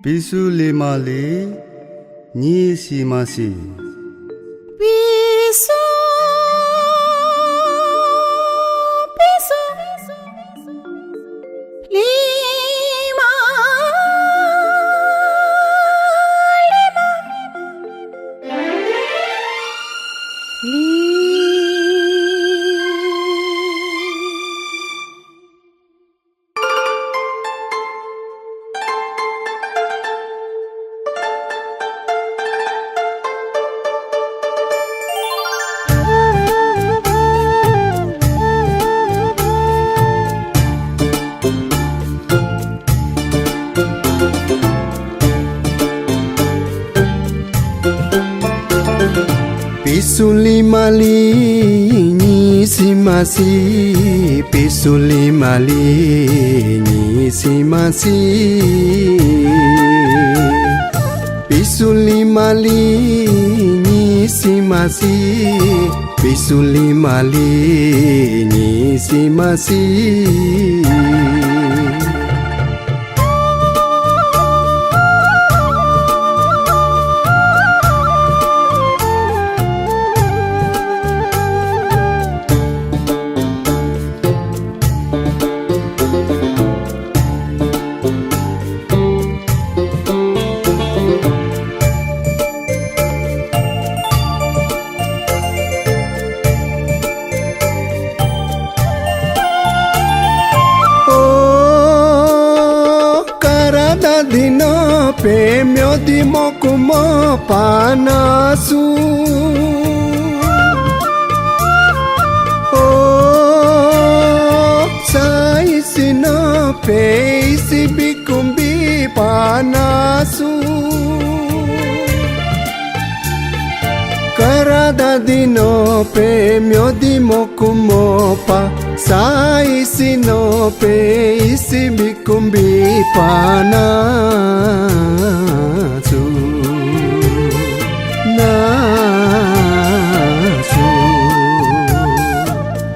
Pisu lima le, ni si masi. Pisu, pisu, lima, Pisu lima li, ni si masi. Pisu lima li, ni si masi. Pisu lima li, ni si masi. Pisu lima li, ni si masi. Dino pe myo di mokumo panasu sai sino pe isi bikumbi panasu karada dino pe myo di mokumo pa sai sino pe isi bikumbi panasu nasu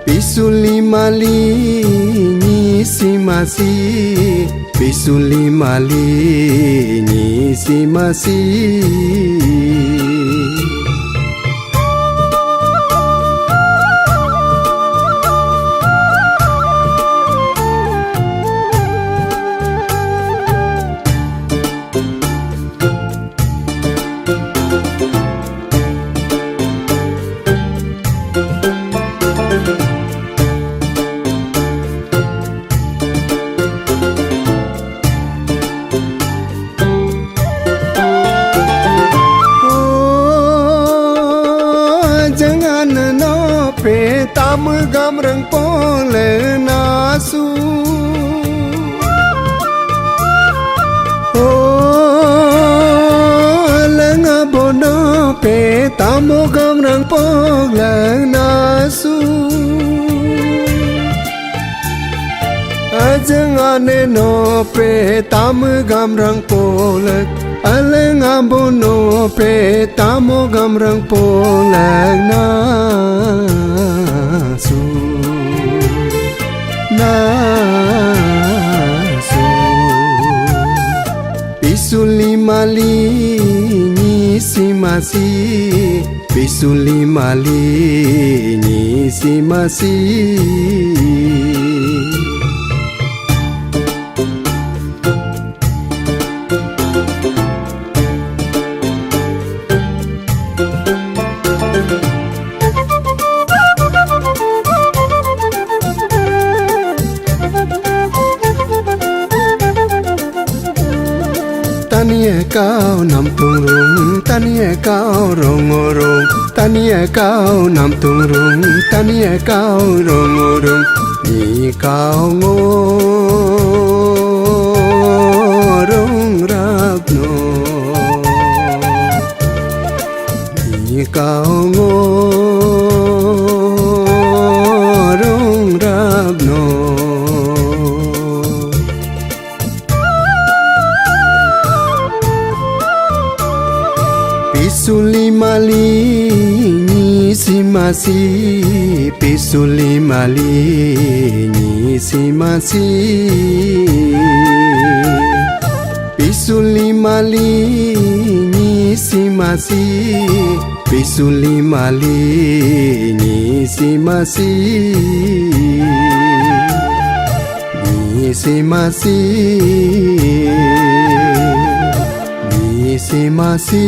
pisu lima li, ni si masi. Pisu lima li, ni si masi. Pe tam gam rang pole nasu lenga bono pe tam gam rang pole nasu ajangane no pe tam gam rang pole alenga bono pe tam gam rang pole nasu nasu pisu lima li, ni si masi. Pisu lima li, ni si masi. Tania kau nam tung rung, tania kau rong rong, tania kau nam tung rung, tania kau rong rong, ni kau ngorong ragno, ni kau ngorong ragno. Pisu lima li, ni si masi. Pisu lima li, ni si masi. Pisuli mali nyisi masi Pisuli mali nyisi masi Nyisi masi Nyisi masi